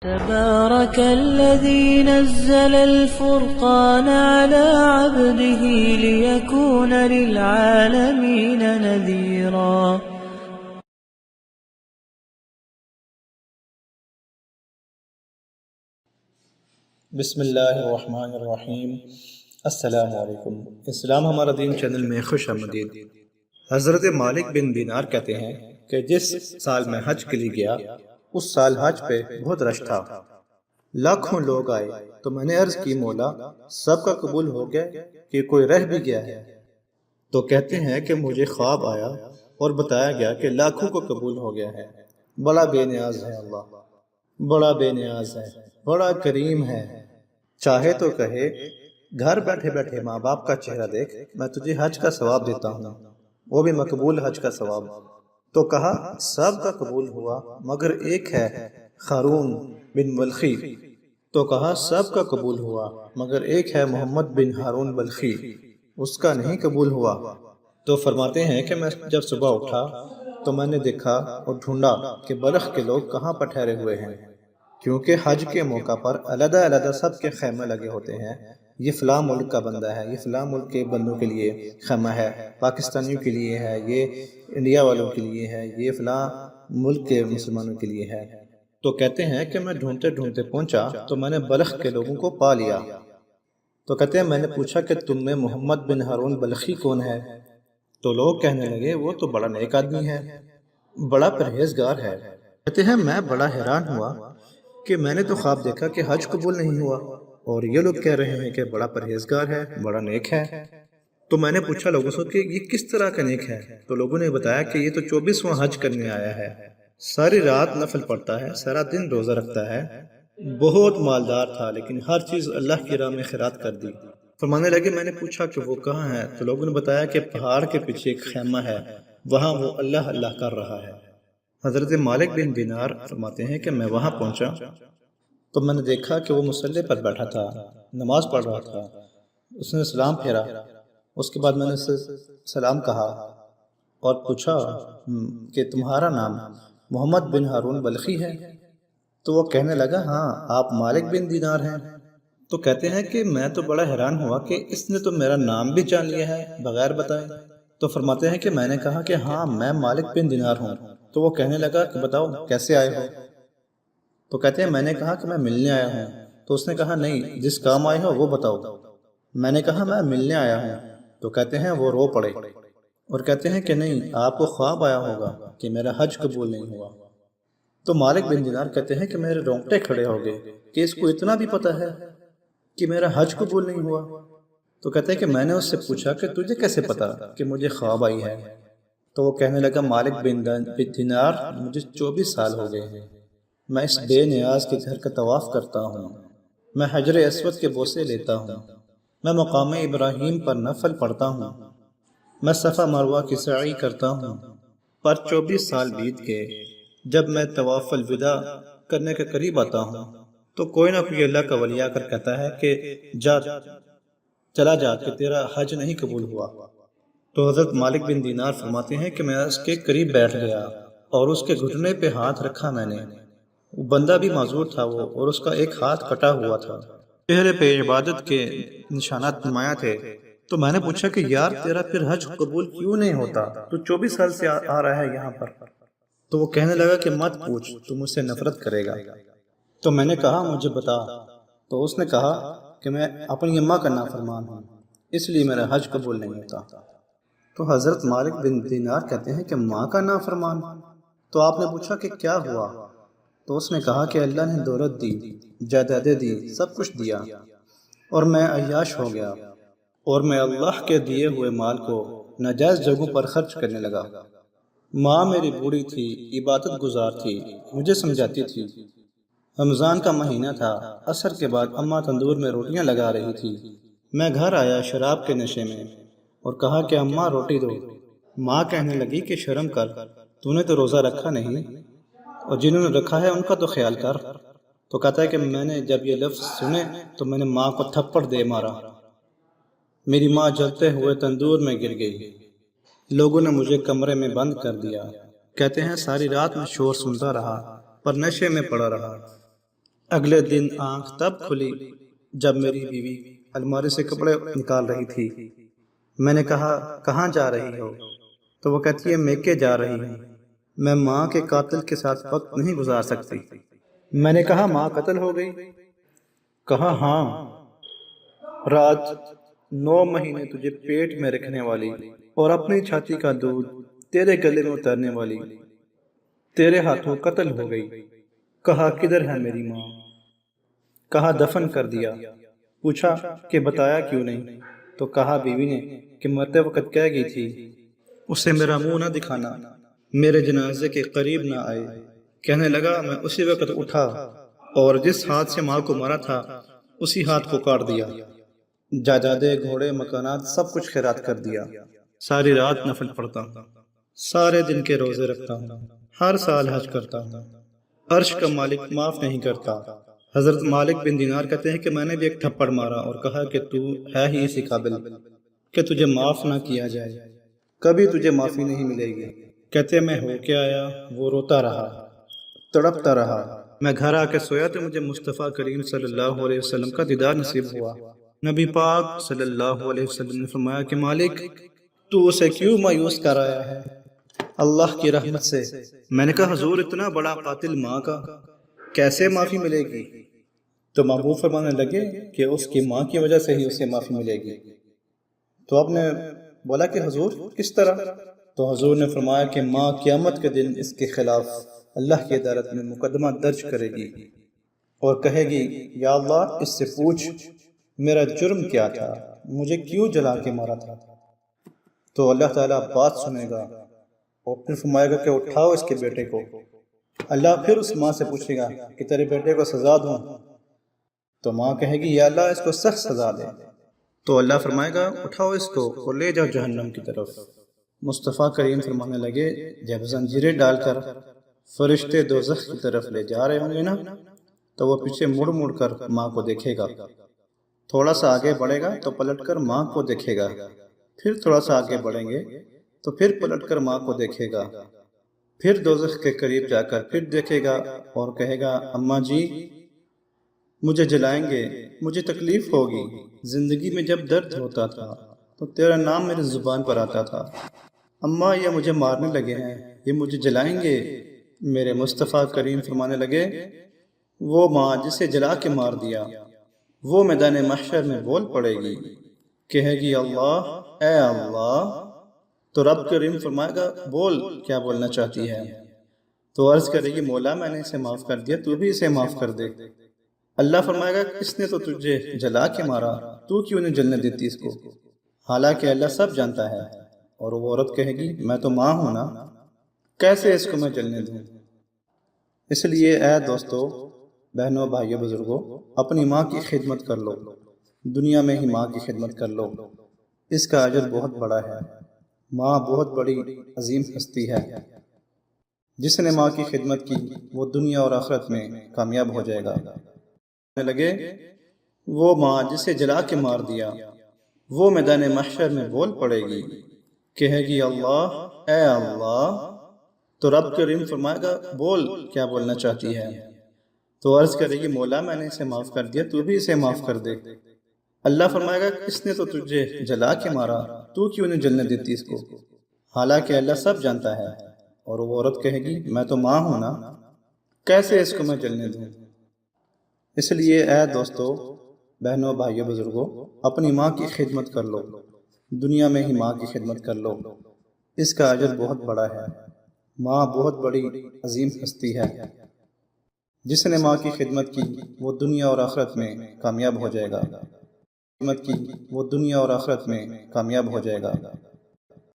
تبارك الذي نزل الفرقان على عبده ليكون للعالمين نذيرا. بسم اللہ الرحمن الرحیم. السلام علیکم. اسلام ہمارا دین چینل میں خوش آمدید. حضرت مالک بن دینار کہتے ہیں کہ جس سال میں حج کے لیے گیا اس سال حج پہ بہت رش تھا. لاکھوں لوگ آئے تو میں نے عرض کی مولا سب کا قبول ہو گیا کہ کوئی رہ بھی گیا ہے؟ تو کہتے ہیں کہ مجھے خواب آیا اور بتایا گیا کہ لاکھوں کو قبول ہو گیا ہے. بڑا بے نیاز ہے اللہ، بڑا بے نیاز ہے، بڑا کریم ہے. چاہے تو کہے گھر بیٹھے بیٹھے ماں باپ کا چہرہ دیکھ، میں تجھے حج کا ثواب دیتا ہوں، وہ بھی مقبول حج کا ثواب. تو کہا سب کا قبول ہوا مگر ایک ہے ہارون بن بلخی. تو کہا سب کا قبول ہوا مگر ایک ہے محمد بن ہارون بلخی، اس کا نہیں قبول ہوا. تو فرماتے ہیں کہ میں جب صبح اٹھا تو میں نے دیکھا اور ڈھونڈا کہ بلخ کے لوگ کہاں پر ٹھہرے ہوئے ہیں، کیونکہ حج کے موقع پر علیحدہ علیحدہ سب کے خیمے لگے ہوتے ہیں. یہ فلاں ملک کا بندہ ہے، یہ فلاں ملک کے بندوں کے لیے خیمہ ہے، پاکستانیوں کے لیے ہے، یہ انڈیا والوں کے لیے ہے، یہ فلاں ملک کے مسلمانوں کے لیے ہے. تو کہتے ہیں کہ میں ڈھونڈتے ڈھونڈتے پہنچا تو میں نے بلخ کے لوگوں کو پا لیا. تو کہتے ہیں میں نے پوچھا کہ تم میں محمد بن ہارون بلخی کون ہے؟ تو لوگ کہنے لگے وہ تو بڑا نیک آدمی ہے، بڑا پرہیزگار ہے. کہتے ہیں میں بڑا حیران ہوا کہ میں نے تو خواب دیکھا کہ حج قبول نہیں ہوا اور یہ لوگ کہہ رہے ہیں کہ بڑا پرہیزگار ہے، بڑا نیک ہے. تو میں نے پوچھا لوگوں سے کہ یہ کس طرح کا نیک ہے؟ تو لوگوں نے بتایا کہ یہ تو 24واں حج کرنے آیا ہے، ساری رات نفل پڑھتا ہے، سارا دن روزہ رکھتا ہے، بہت مالدار تھا لیکن ہر چیز اللہ کی راہ میں خیرات کر دی. فرمانے لگے میں نے پوچھا کہ وہ کہاں ہے؟ تو لوگوں نے بتایا کہ پہاڑ کے پیچھے ایک خیمہ ہے، وہاں وہ اللہ اللہ کر رہا ہے. حضرت مالک بن دینار فرماتے ہیں کہ میں وہاں پہنچا تو میں نے دیکھا کہ وہ مصلی پر بیٹھا تھا، نماز پڑھ رہا تھا. اس نے سلام پھیرا، اس کے بعد میں نے اسے سلام کہا اور پوچھا کہ تمہارا نام محمد بن ہارون بلخی ہے؟ تو وہ کہنے لگا ہاں آپ مالک بن دینار ہیں. تو کہتے ہیں کہ میں تو بڑا حیران ہوا کہ اس نے تو میرا نام بھی جان لیا ہے بغیر بتائے. تو فرماتے ہیں کہ میں نے کہا کہ ہاں میں مالک بن دینار ہوں. تو وہ کہنے لگا کہ بتاؤ کیسے آئے ہو؟ تو کہتے ہیں میں نے کہا کہ میں ملنے آیا ہوں. تو اس نے کہا نہیں جس کام آئے ہو وہ بتاؤ. میں نے کہا میں ملنے آیا ہوں. تو کہتے ہیں وہ رو پڑے اور کہتے ہیں کہ نہیں آپ کو خواب آیا ہوگا کہ میرا حج قبول نہیں ہوا. تو مالک بن دینار کہتے ہیں کہ میرے رونگٹے کھڑے ہو گئے کہ اس کو اتنا بھی پتہ ہے کہ میرا حج قبول نہیں ہوا. تو کہتے ہیں کہ میں نے اس سے پوچھا کہ تجھے کیسے پتا کہ مجھے خواب آئی ہے؟ تو وہ کہنے لگا مالک بن دینار مجھے 24 سال ہو گئے ہیں، میں اس بے نیاز کے گھر کا طواف کرتا ہوں، میں حجر اسود کے بوسے لیتا ہوں، میں مقام ابراہیم پر نفل پڑھتا ہوں، میں صفا مروہ کی سعی کرتا ہوں. پر 24 سال بیت گئے. جب میں طواف الوداع کرنے کے قریب آتا ہوں تو کوئی نہ کوئی اللہ کا ولی آ کر کہتا ہے کہ چلا جا کہ تیرا حج نہیں قبول ہوا. تو حضرت مالک بن دینار فرماتے ہیں کہ میں اس کے قریب بیٹھ گیا اور اس کے گھٹنے پہ ہاتھ رکھا. میں نے وہ بندہ بھی معذور تھا وہ، اور اس کا ایک ہاتھ کٹا ہوا تھا، چہرے پہ عبادت کے نشانات نمایاں تھے. تو میں نے پوچھا کہ یار تیرا پھر حج قبول کیوں نہیں ہوتا؟ تو 24 سال سے آ رہا ہے یہاں پر. تو وہ کہنے لگا کہ مت پوچھ، تو مجھ سے نفرت کرے گا. تو میں نے کہا مجھے بتا. تو اس نے کہا کہ میں اپنی اماں کا نافرمان ہوں اس لیے میرا حج قبول نہیں ہوتا. تو حضرت مالک بن دینار کہتے ہیں کہ ماں کا نافرمان؟ تو آپ نے پوچھا کہ کیا ہوا؟ تو اس نے کہا کہ اللہ نے دولت دی، جائیدادیں دی، سب کچھ دیا اور میں عیاش ہو گیا اور میں اللہ کے دیے ہوئے مال کو ناجائز جگہوں پر خرچ کرنے لگا. ماں میری بوڑھی تھی، عبادت گزار تھی، مجھے سمجھاتی تھی. رمضان کا مہینہ تھا، عصر کے بعد اماں تندور میں روٹیاں لگا رہی تھی. میں گھر آیا شراب کے نشے میں اور کہا کہ اماں روٹی دو. ماں کہنے لگی کہ شرم کر، تو نے تو روزہ رکھا نہیں اور جنہوں نے رکھا ہے ان کا تو خیال کر. تو کہتا ہے کہ میں نے جب یہ لفظ سنے تو میں نے ماں کو تھپڑ دے مارا. میری ماں جلتے ہوئے تندور میں گر گئی. لوگوں نے مجھے کمرے میں بند کر دیا. کہتے ہیں ساری رات میں شور سنتا رہا پر نشے میں پڑا رہا. اگلے دن آنکھ تب کھلی جب میری بیوی الماری سے کپڑے نکال رہی تھی۔ میں نے کہا کہاں جا رہی ہو؟ تو وہ کہتی ہے میکے جا رہی ہوں، میں ماں کے قاتل کے ساتھ وقت نہیں گزار سکتی۔ میں نے کہا ماں قتل ہو گئی؟ کہا ہاں، رات 9 مہینے تجھے پیٹ میں رکھنے والی اور اپنی چھاتی کا دودھ تیرے گلے میں اتارنے والی تیرے ہاتھوں قتل ہو گئی۔ کہا کدھر ہے میری ماں؟ کہا دفن کر دیا۔ پوچھا کہ بتایا کیوں نہیں؟ تو کہا بیوی نے کہ مرتے وقت کہہ گئی تھی اسے میرا منہ نہ دکھانا، میرے جنازے کے قریب نہ آئے۔ کہنے لگا میں اسی وقت اٹھا اور جس ہاتھ سے ماں کو مارا تھا اسی ہاتھ کو کاٹ دیا، جائیدادیں، گھوڑے، مکانات سب کچھ خیرات کر دیا۔ ساری رات نفل پڑھتا ہوں، سارے دن کے روزے رکھتا ہوں، ہر سال حج کرتا ہوں، عرش کا مالک معاف نہیں کرتا۔ حضرت مالک بن دینار کہتے ہیں کہ میں نے بھی ایک تھپڑ مارا اور کہا کہ تو ہے ہی اسی قابل کہ تجھے معاف نہ کیا جائے، کبھی تجھے معافی نہیں ملے گی۔ کہتے میں ہو کے آیا، وہ روتا رہا، تڑپتا رہا۔ میں گھر آ کے سویا تو مجھے مصطفیٰ کریم صلی اللہ علیہ وسلم کا دیدار نصیب ہوا۔ نبی پاک صلی اللہ علیہ وسلم نے فرمایا کہ مالک تو اسے کیوں مایوس کر آیا ہے اللہ کی رحمت سے؟ میں نے کہا حضور اتنا بڑا قاتل ماں کا کیسے معافی ملے گی؟ تو محبوب فرمانے لگے کہ اس کی ماں کی وجہ سے ہی اسے معافی ملے گی۔ تو آپ نے بولا کہ حضور کس طرح؟ تو حضور نے فرمایا کہ ماں قیامت کے دن اس کے خلاف اللہ کی عدالت میں مقدمہ درج کرے گی اور کہے گی یا اللہ اس سے پوچھ میرا جرم کیا تھا، مجھے کیوں جلا کے مارا تھا؟ تو اللہ تعالیٰ بات سنے گا اور پھر فرمائے گا کہ اٹھاؤ اس کے بیٹے کو۔ اللہ پھر اس ماں سے پوچھے گا کہ تیرے بیٹے کو سزا دوں؟ تو ماں کہے گی یا اللہ اس کو سخت سزا دے۔ تو اللہ فرمائے گا اٹھاؤ اس کو اور لے جاؤ جہنم کی طرف۔ مصطفیٰ کریم فرمانے لگے جب زنجیریں ڈال کر فرشتے دوزخ کی طرف لے جا رہے ہوں گے نا تو وہ پیچھے مڑ مڑ کر ماں کو دیکھے گا، تھوڑا سا آگے بڑھے گا تو پلٹ کر ماں کو دیکھے گا، پھر تھوڑا سا آگے بڑھیں گے تو پھر پلٹ کر ماں کو دیکھے گا، پھر دوزخ کے قریب جا کر پھر دیکھے گا اور کہے گا اماں جی مجھے جلائیں گے، مجھے تکلیف ہوگی، زندگی میں جب درد ہوتا تھا تو تیرا نام میرے زبان پر آتا تھا، اماں یہ مجھے مارنے لگے ہیں، یہ مجھے جلائیں گے۔ میرے مصطفیٰ کریم فرمانے لگے وہ ماں جسے جلا کے مار دیا وہ میدان محشر میں بول پڑے گی، کہے گی اللہ اے اللہ۔ تو رب کریم فرمائے گا بول کیا بولنا چاہتی ہے؟ تو عرض کرے گی مولا میں نے اسے معاف کر دیا، تو بھی اسے معاف کر دے۔ اللہ فرمائے گا اس نے تو تجھے جلا کے مارا، تو کیوں نہیں جلنے دیتی اس کو؟ حالانکہ اللہ سب جانتا ہے۔ اور وہ عورت کہے گی میں تو ماں ہوں نا، کیسے اس کو میں جلنے دوں؟ اس لیے اے دوستو، بہنوں، بھائیوں، بزرگوں، اپنی ماں کی خدمت کر لو، دنیا میں ہی ماں کی خدمت کر لو، اس کا اجر بہت بڑا ہے۔ ماں بہت بڑی عظیم ہستی ہے، جس نے ماں کی خدمت کی وہ دنیا اور آخرت میں کامیاب ہو جائے گا۔ لگے وہ ماں جسے جلا کے مار دیا وہ میدان محشر میں بول پڑے گی، کہے گی اللہ اے اللہ۔ تو رب کریم فرمائے گا بول کیا بولنا چاہتی ہے؟ تو عرض کرے گی مولا میں نے اسے معاف کر دیا، تو بھی اسے معاف کر دے۔ اللہ فرمائے گا اس نے تو تجھے جلا کے مارا، تو کیوں نہیں جلنے دیتی اس کو؟ حالانکہ اللہ سب جانتا ہے۔ اور وہ عورت کہے گی میں تو ماں ہوں نا، کیسے اس کو میں جلنے دوں؟ اس لیے اے دوستو، بہنوں، بھائیوں، بزرگوں، اپنی ماں کی خدمت کر لو، دنیا میں ہی ماں کی خدمت کر لو، اس کا اجر بہت بڑا ہے۔ ماں بہت بڑی عظیم ہستی ہے، جس نے ماں کی خدمت کی وہ دنیا اور آخرت میں کامیاب ہو جائے گا۔ خدمت کی وہ دنیا اور آخرت میں کامیاب ہو جائے گا۔